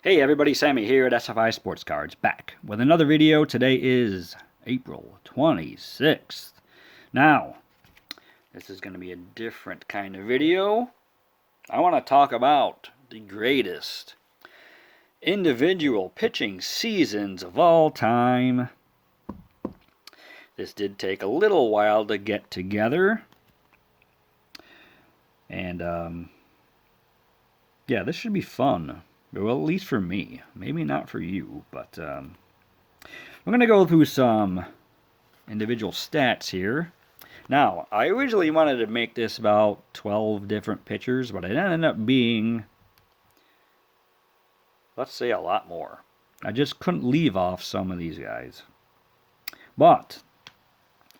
Hey everybody, Sammy here at SFI Sports Cards, back with another video. Today is April 26th. Now, this is going to be a different kind of video. I want to talk about the greatest individual pitching seasons of all time. This did take a little while to get together. And, yeah, this should be fun. Well, at least for me. Maybe not for you, but we're going to go through some individual stats here. Now, I originally wanted to make this about 12 different pitchers, but it ended up being, let's say, a lot more. I just couldn't leave off some of these guys. But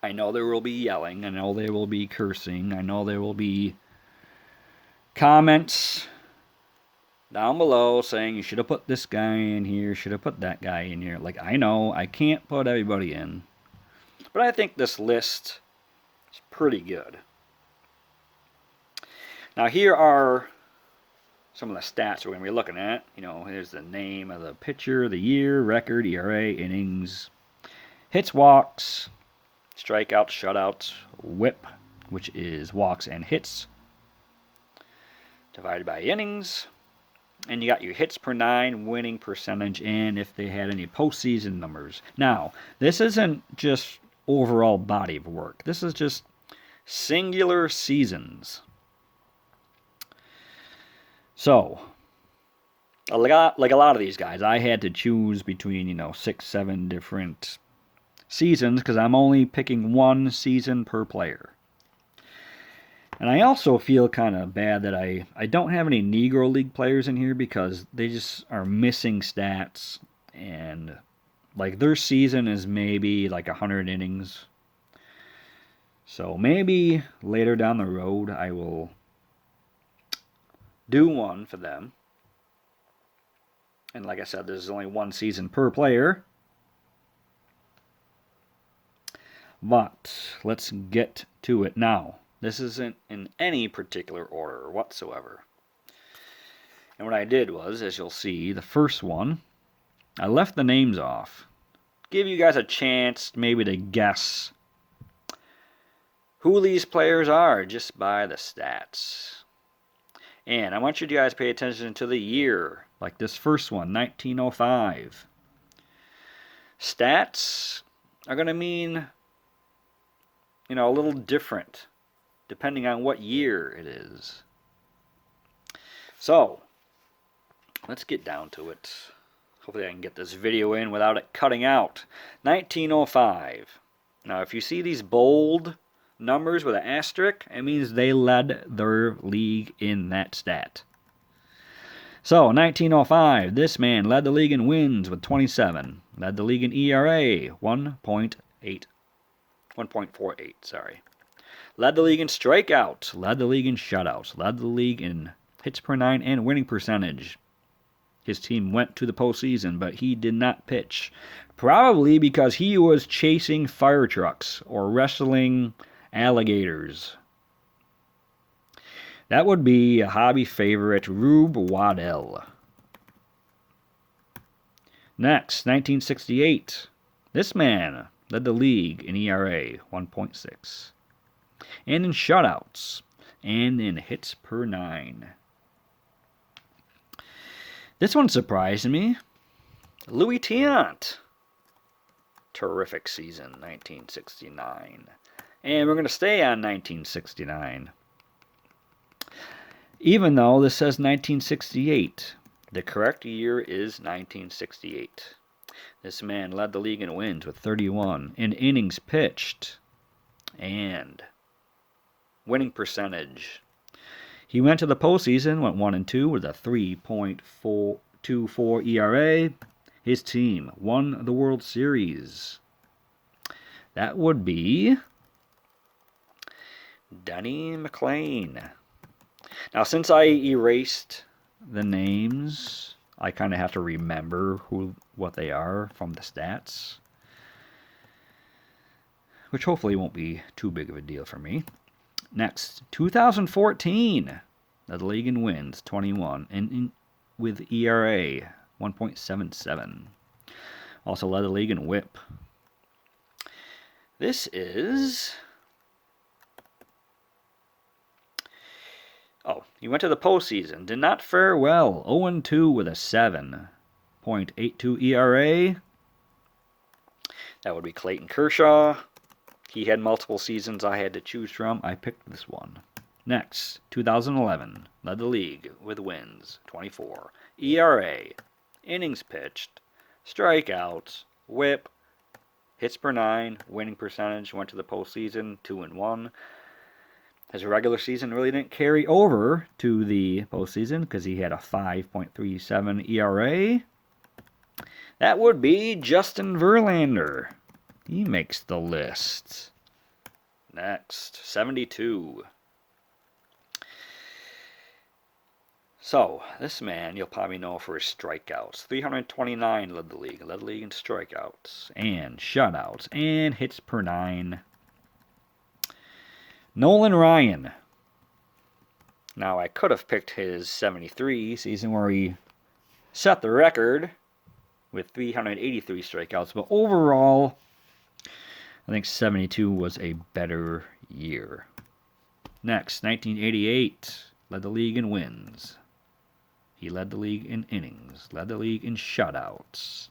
I know there will be yelling. I know there will be cursing. I know there will be comments down below saying you should have put this guy in here, should have put that guy in here. Like, I know I can't put everybody in, but I think this list is pretty good. Now here are some of the stats we're going to be looking at. You know, here's the name of the pitcher, the year, record, ERA, innings, hits, walks, strikeouts, shutouts, whip, which is walks and hits, divided by innings. And you got your hits per nine, winning percentage, and if they had any postseason numbers. Now, this isn't just overall body of work. This is just singular seasons. So, like a lot of these guys, I had to choose between, 6, 7 different seasons because I'm only picking one season per player. And I also feel kind of bad that I don't have any Negro League players in here because they just are missing stats. And, like, their season is maybe, 100 innings. So maybe later down the road I will do one for them. And like I said, there's only one season per player. But let's get to it now. This isn't in any particular order whatsoever. And what I did was, as you'll see, the first one, I left the names off. Give you guys a chance maybe to guess who these players are just by the stats. And I want you guys to pay attention to the year, like this first one, 1905. Stats are going to mean, a little different depending on what year it is. So, let's get down to it. Hopefully I can get this video in without it cutting out. 1905. Now, if you see these bold numbers with an asterisk, it means they led their league in that stat. So, 1905, this man led the league in wins with 27. Led the league in ERA, 1.48, sorry. Led the league in strikeouts, led the league in shutouts, led the league in hits per nine and winning percentage. His team went to the postseason, but he did not pitch. Probably because he was chasing fire trucks or wrestling alligators. That would be a hobby favorite, Rube Waddell. Next, 1968. This man led the league in ERA, 1.6. And in shutouts, and in hits per nine. This one surprised me. Louis Tiant. Terrific season, 1969. And we're going to stay on 1969. Even though this says 1968, the correct year is 1968. This man led the league in wins with 31, in innings pitched, and winning percentage. He went to the postseason, went 1-2 with a 3.424 ERA. His team won the World Series. That would be Denny McLain. Now, since I erased the names, I kind of have to remember what they are from the stats, which hopefully won't be too big of a deal for me. Next, 2014, led the league in wins, 21, and with ERA 1.77. Also led the league in whip. This is... Oh, he went to the postseason. Did not fare well. 0-2 with a 7.82 ERA. That would be Clayton Kershaw. He had multiple seasons I had to choose from. I picked this one. Next, 2011. Led the league with wins. 24. ERA. Innings pitched. Strikeouts. Whip. Hits per 9. Winning percentage. Went to the postseason. 2-1. His regular season really didn't carry over to the postseason because he had a 5.37 ERA. That would be Justin Verlander. He makes the list. Next, 72. So, this man you'll probably know for his strikeouts. 329 led the league in strikeouts and shutouts and hits per 9. Nolan Ryan. Now, I could have picked his 73 season where he set the record with 383 strikeouts, but overall, I think 72 was a better year. Next, 1988, led the league in wins. He led the league in innings, led the league in shutouts.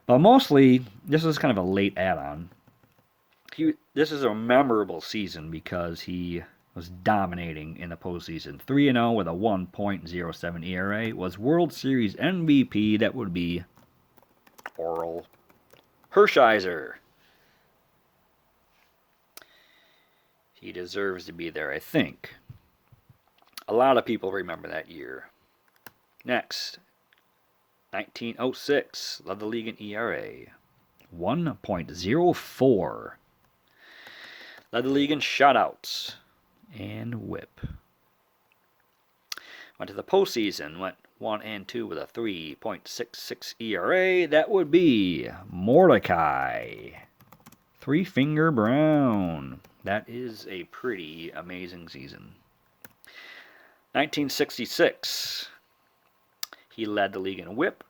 But mostly, this was kind of a late add-on. This is a memorable season because he was dominating in the postseason. 3-0 with a 1.07 ERA. Was World Series MVP. That would be Orel Hershiser. He deserves to be there, I think. A lot of people remember that year. Next, 1906. Led the league in ERA. 1.04. Led the league in shutouts and whip. Went to the postseason, went 1-2 with a 3.66 ERA. That would be Mordecai Three Finger Brown. That is a pretty amazing season. 1966. He led the league in whip,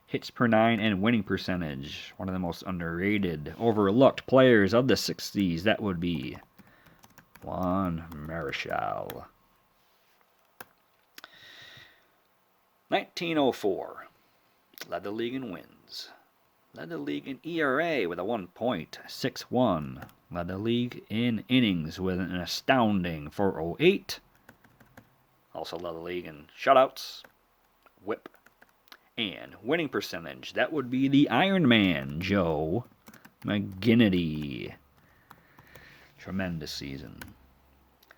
hits per 9, and winning percentage. One of the most underrated, overlooked players of the 60s. That would be Juan Marichal. 1904. Led the league in wins. Led the league in ERA with a 1.61. Led the league in innings with an astounding 408. Also led the league in shutouts, whip, and winning percentage. That would be the Iron Man, Joe McGinnity. Tremendous season.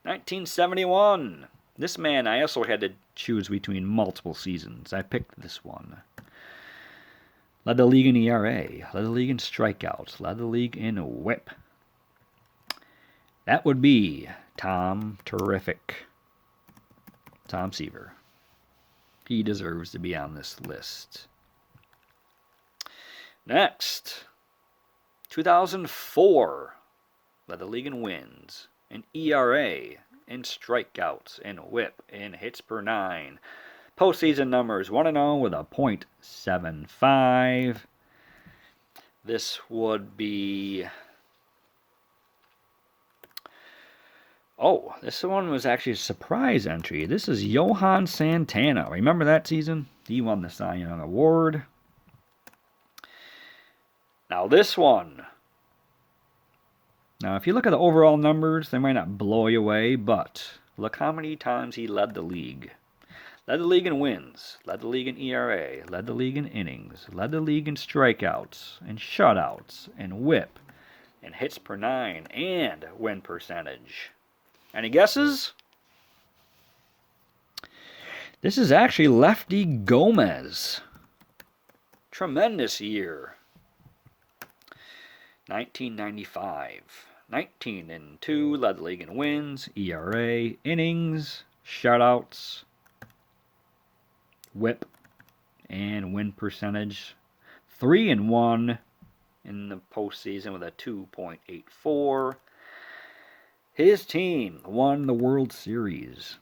1971. This man, I also had to choose between multiple seasons. I picked this one. Led the league in ERA. Led the league in strikeouts. Led the league in whip. That would be Tom Seaver. He deserves to be on this list. Next, 2004. Led the league in wins, in ERA, in strikeouts, in whip, in hits per 9. Postseason numbers 1-0 with a .75. This would be... Oh, this one was actually a surprise entry. This is Johan Santana. Remember that season? He won the Cy Young Award. Now this one. Now if you look at the overall numbers, they might not blow you away, but look how many times he led the league. Led the league in wins, led the league in ERA, led the league in innings, led the league in strikeouts, and shutouts, and whip, and hits per 9, and win percentage. Any guesses? This is actually Lefty Gomez. Tremendous year. 1995. 19-2, led the league in wins, ERA, innings, shutouts, whip, and win percentage. 3-1 in the postseason with a 2.84. His team won the World Series.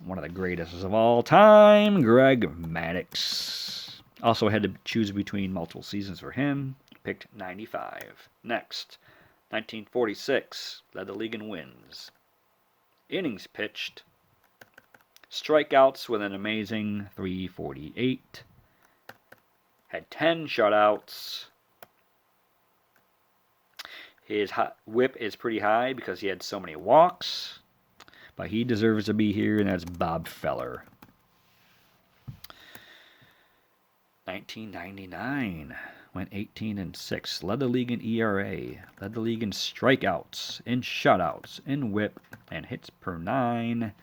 One of the greatest of all time, Greg Maddux. Also had to choose between multiple seasons for him. Picked 95. Next, 1946. Led the league in wins. Innings pitched. Strikeouts with an amazing 348. Had 10 shutouts. His whip is pretty high because he had so many walks. But he deserves to be here, and that's Bob Feller. 1999. Went 18-6. Led the league in ERA. Led the league in strikeouts, in shutouts, in whip, and hits per 9.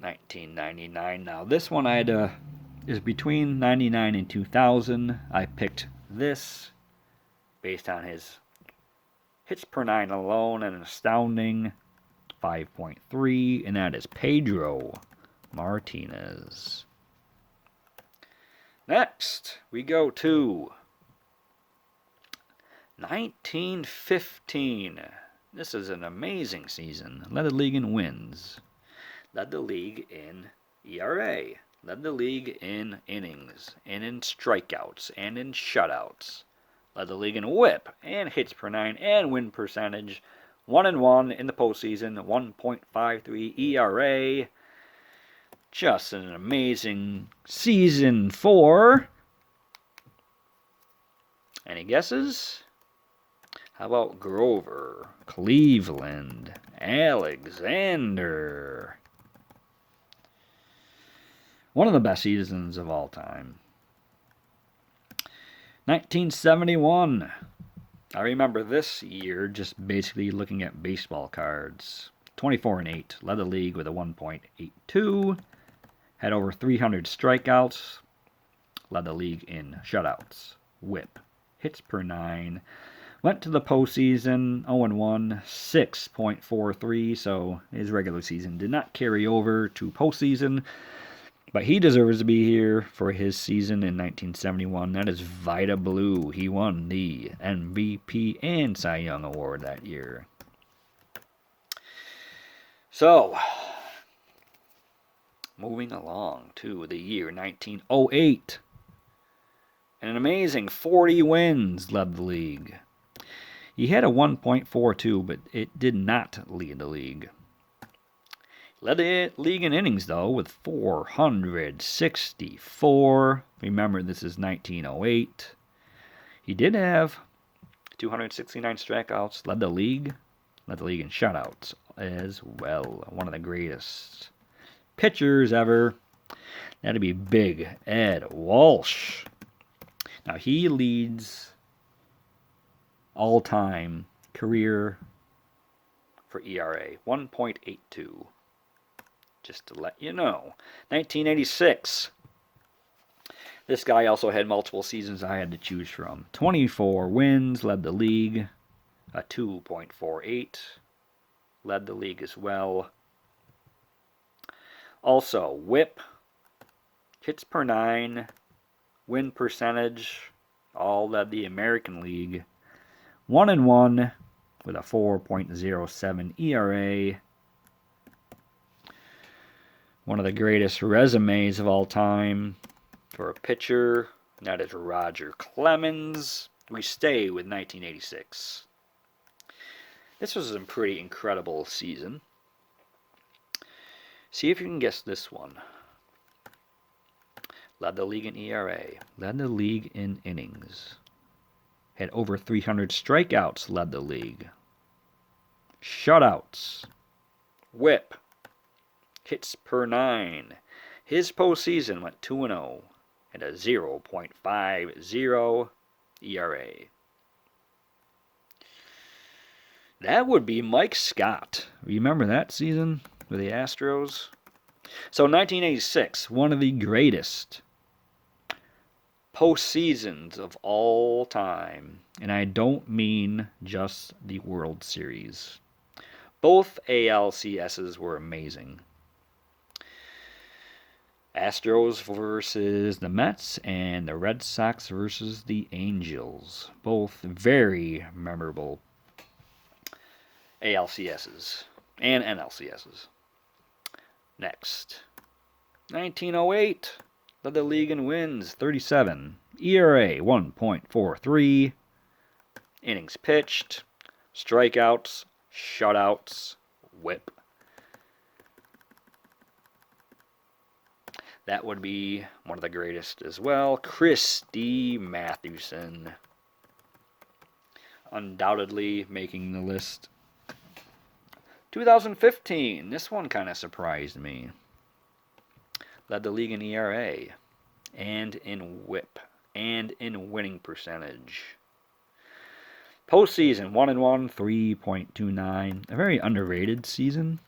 1999. Now this one is between 99 and 2000. I picked this based on his hits per 9 alone, an astounding 5.3, and that is Pedro Martinez. Next, we go to 1915. This is an amazing season. Led the league in wins. Led the league in ERA. Led the league in innings, and in strikeouts, and in shutouts. Led the league in whip, and hits per 9, and win percentage. 1-1 in the postseason, 1.53 ERA. Just an amazing season for. Any guesses? How about Grover, Cleveland, Alexander? One of the best seasons of all time. 1971. I remember this year just basically looking at baseball cards. 24-8. Led the league with a 1.82. Had over 300 strikeouts. Led the league in shutouts. Whip. Hits per 9. Went to the postseason 0-1. 6.43. So his regular season did not carry over to postseason. But he deserves to be here for his season in 1971. That is Vida Blue. He won the MVP and Cy Young Award that year. So, moving along to the year 1908. And an amazing 40 wins led the league. He had a 1.42, but it did not lead the league. Led the league in innings, though, with 464. Remember, this is 1908. He did have 269 strikeouts. Led the league in shutouts as well. One of the greatest pitchers ever. That'd be Big Ed Walsh. Now, he leads all-time career for ERA, 1.82. Just to let you know. 1986. This guy also had multiple seasons I had to choose from. 24 wins, led the league. A 2.48. Led the league as well. Also, whip, hits per 9, win percentage, all led the American League. 1-1 with a 4.07 ERA. One of the greatest resumes of all time for a pitcher, and that is Roger Clemens. We stay with 1986. This was a pretty incredible season. See if you can guess this one. Led the league in ERA. Led the league in innings. Had over 300 strikeouts, led the league. Shutouts. Whip. Hits per 9. His postseason went 2-0 at a 0.50 ERA. That would be Mike Scott. Remember that season with the Astros? So 1986, one of the greatest postseasons of all time. And I don't mean just the World Series. Both ALCSs were amazing. Astros versus the Mets and the Red Sox versus the Angels. Both very memorable ALCSs and NLCSs. Next, 1908. Led the league in wins, 37. ERA, 1.43. Innings pitched, strikeouts, shutouts, whip. That would be one of the greatest as well. Christy Mathewson. Undoubtedly making the list. 2015. This one kind of surprised me. Led the league in ERA. And in whip. And in winning percentage. Postseason, 1-1, 3.29. A very underrated season,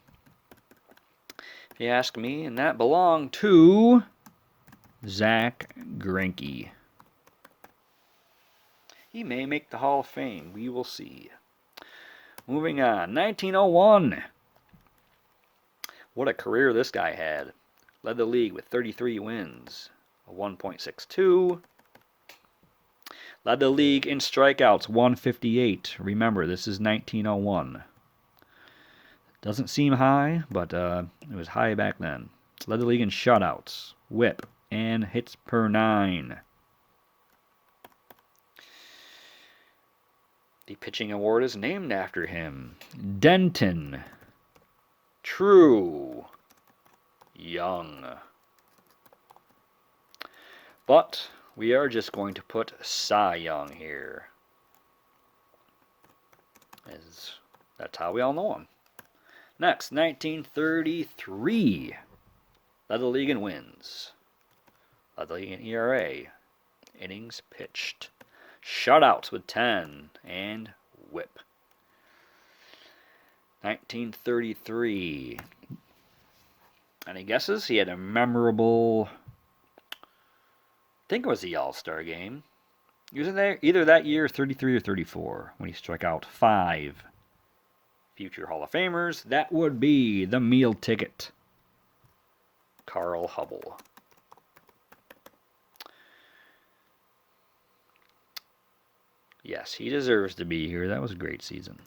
if you ask me, and that belonged to Zack Greinke. He may make the Hall of Fame. We will see. Moving on, 1901. What a career this guy had. Led the league with 33 wins, a 1.62. Led the league in strikeouts, 158. Remember, this is 1901. Doesn't seem high, but it was high back then. Led the league in shutouts, whip, and hits per 9. The pitching award is named after him. Denton True Young. But we are just going to put Cy Young here, as that's how we all know him. Next, 1933. Led the league in wins. Led the league in ERA. Innings pitched. Shutouts with 10. And whip. 1933. Any guesses? He had a memorable, I think it was the All-Star game. He was in there either that year, 33 or 34, when he struck out 5 future Hall of Famers. That would be the meal ticket, Carl Hubbell. Yes, he deserves to be here. That was a great season.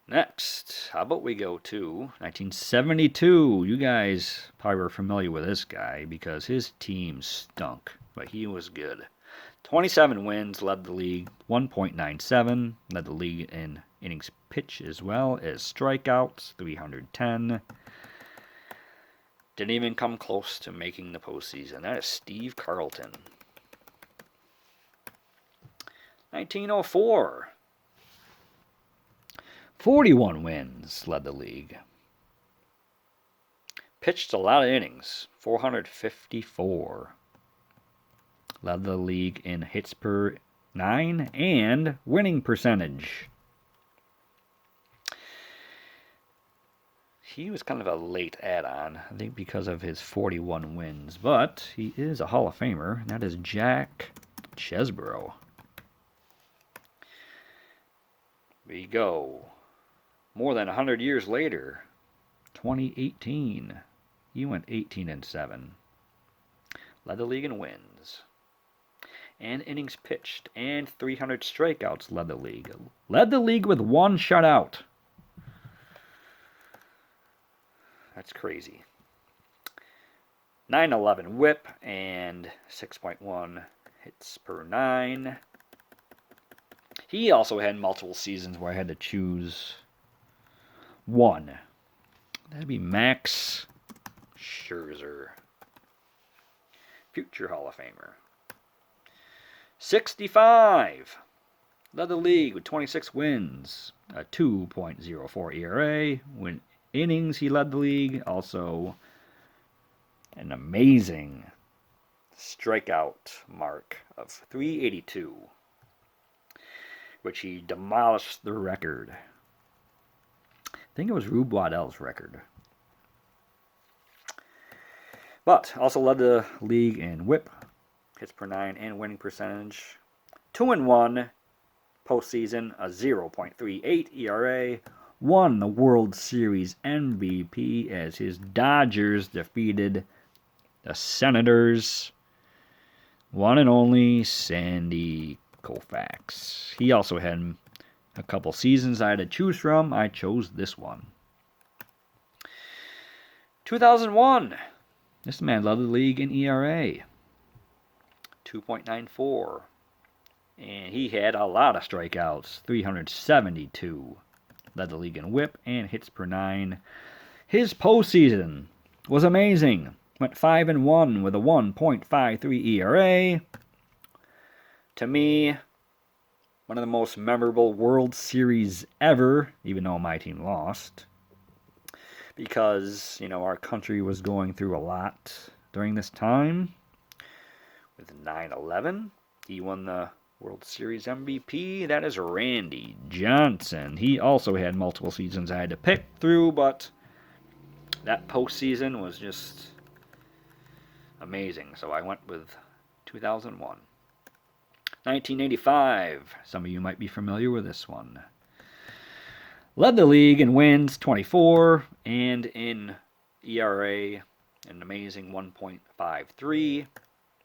Next, how about we go to 1972. You guys probably were familiar with this guy because his team stunk, but he was good. 27 wins, led the league, 1.97, led the league in innings pitched as well as strikeouts, 310. Didn't even come close to making the postseason. That is Steve Carlton. 1904. 41 wins, led the league. Pitched a lot of innings, 454. Led the league in hits per 9 and winning percentage. He was kind of a late add-on, I think because of his 41 wins, but he is a Hall of Famer, and that is Jack Chesbro. We go. More than 100 years later, 2018, he went 18-7. Led the league in wins. And innings pitched, and 300 strikeouts led the league. Led the league with 1 shutout. That's crazy. 911 whip and 6.1 hits per 9. He also had multiple seasons where I had to choose one. That'd be Max Scherzer. Future Hall of Famer. 65. Led the league with 26 wins. A 2.04 ERA. When innings, he led the league. Also, an amazing strikeout mark of 382, which he demolished the record. I think it was Rube Waddell's record. But also led the league in whip, hits per 9, and winning percentage. 2-1 postseason, a 0.38 ERA. Won the World Series MVP as his Dodgers defeated the Senators. One and only Sandy Koufax. He also had a couple seasons I had to choose from. I chose this one. 2001. This man led the league in ERA, 2.94. And he had a lot of strikeouts, 372. Led the league in whip and hits per 9. His postseason was amazing. Went 5-1 with a 1.53 ERA. To me, one of the most memorable World Series ever, even though my team lost. Because, our country was going through a lot during this time. With 9/11, he won the World Series MVP. That is Randy Johnson. He also had multiple seasons I had to pick through, but that postseason was just amazing. So I went with 2001. 1985. Some of you might be familiar with this one. Led the league in wins, 24, and in ERA, an amazing 1.53.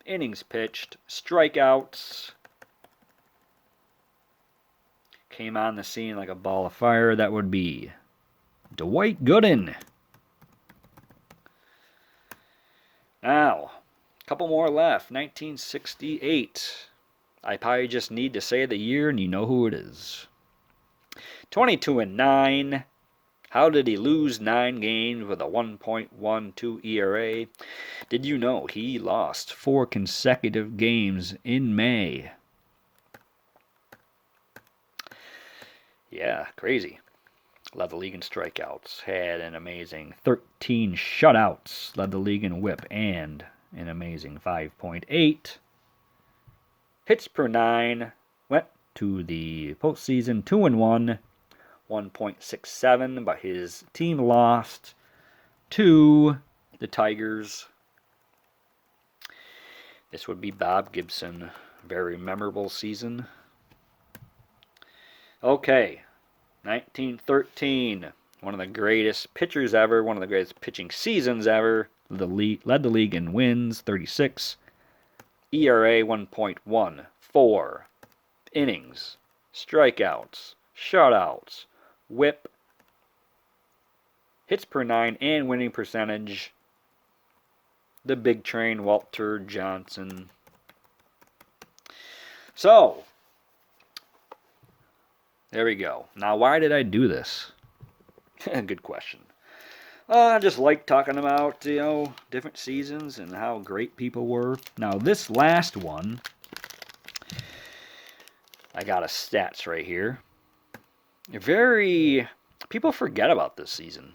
Innings pitched, strikeouts. Came on the scene like a ball of fire. That would be Dwight Gooden. Now, a couple more left. 1968. I probably just need to say the year and you know who it is. 22-9. How did he lose 9 games with a 1.12 ERA? Did you know he lost 4 consecutive games in May? Yeah, crazy. Led the league in strikeouts. Had an amazing 13 shutouts. Led the league in whip and an amazing 5.8. Hits per 9. Went to the postseason 2-1. 1.67, but his team lost to the Tigers. This would be Bob Gibson. Very memorable season. Okay, 1913. One of the greatest pitchers ever, one of the greatest pitching seasons ever. Led the league in wins, 36. ERA 1.14. Innings, strikeouts, shutouts, whip, hits per 9, and winning percentage. The big train, Walter Johnson. So, there we go. Now, why did I do this? Good question. I just like talking about, different seasons and how great people were. Now, this last one, I got a stats right here. People forget about this season.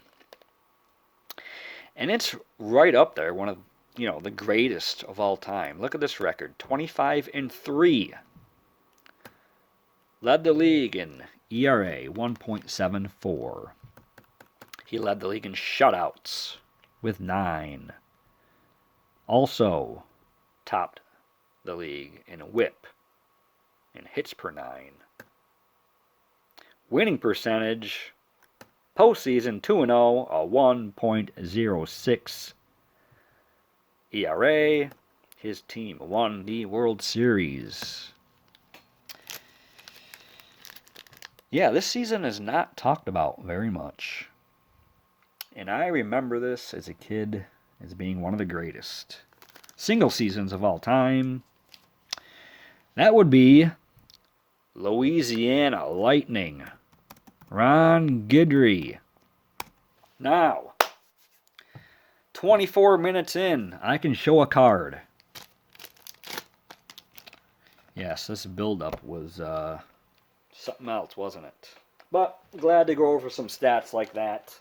And it's right up there, one of, the greatest of all time. Look at this record, 25-3. Led the league in ERA, 1.74. He led the league in shutouts with 9. Also topped the league in whip and hits per 9. Winning percentage, postseason 2-0, a 1.06 ERA. His team won the World Series. Yeah, this season is not talked about very much. And I remember this as a kid as being one of the greatest single seasons of all time. That would be Louisiana Lightning. Ron Guidry. Now, 24 minutes in, I can show a card. Yes, this build-up was something else, wasn't it? But glad to go over some stats like that.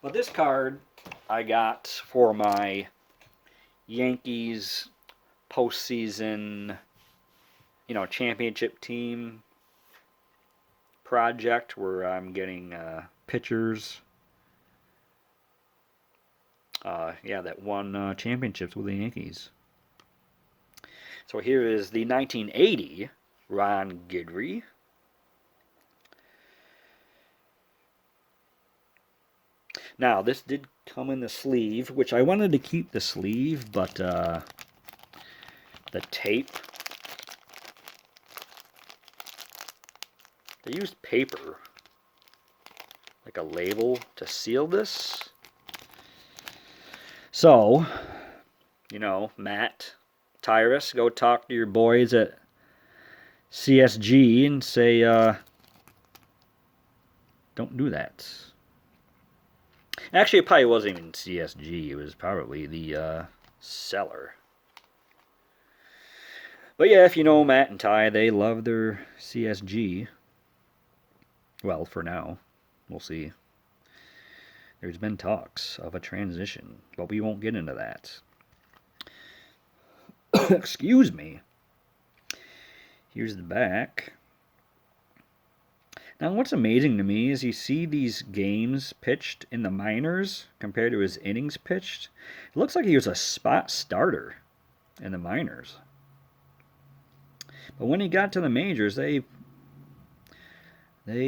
But this card I got for my Yankees postseason, championship team project where I'm getting pitchers. That won championships with the Yankees. So here is the 1980 Ron Guidry. Now, this did come in the sleeve, which I wanted to keep the sleeve, but the tape, they used paper, like a label, to seal this. So, Matt, Tyrus, go talk to your boys at CSG and say, don't do that. Actually, it probably wasn't even CSG. It was probably the seller. But yeah, if you know Matt and Ty, they love their CSG. Well, for now. We'll see. There's been talks of a transition, but we won't get into that. Excuse me. Here's the back. Now, what's amazing to me is you see these games pitched in the minors compared to his innings pitched. It looks like he was a spot starter in the minors. But when he got to the majors, they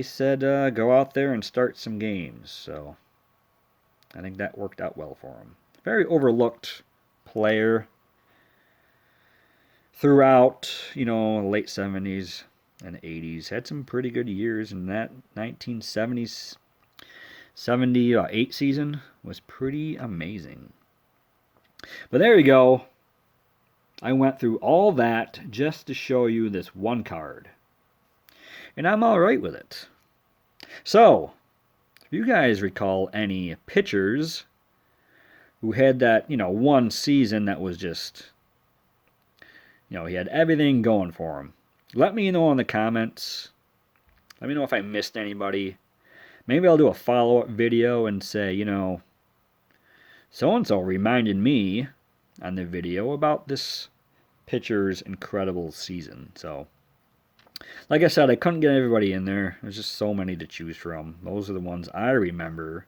said go out there and start some games. So I think that worked out well for him. Very overlooked player throughout, late 70s and 80s. Had some pretty good years, and that 1970s 78 season was pretty amazing. But there you go. I went through all that just to show you this one card. And I'm alright with it. So, if you guys recall any pitchers who had that, one season that was just, he had everything going for him, let me know in the comments. Let me know if I missed anybody. Maybe I'll do a follow-up video and say, so-and-so reminded me on the video about this pitcher's incredible season. So, like I said, I couldn't get everybody in there. There's just so many to choose from. Those are the ones I remember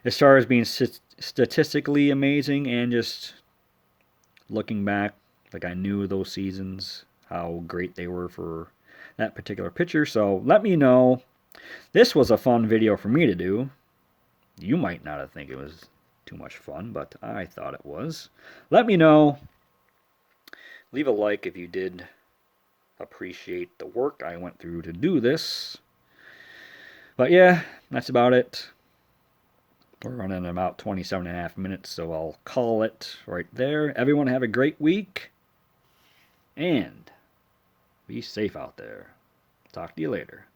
as far as being statistically amazing, and just looking back, like I knew those seasons, how great they were for that particular pitcher. So let me know. This was a fun video for me to do. You might not think it was too much fun, but I thought it was. Let me know. Leave a like if you did appreciate the work I went through to do this. But yeah, that's about it. We're running about 27.5 minutes, so I'll call it right there. Everyone have a great week, and be safe out there. Talk to you later.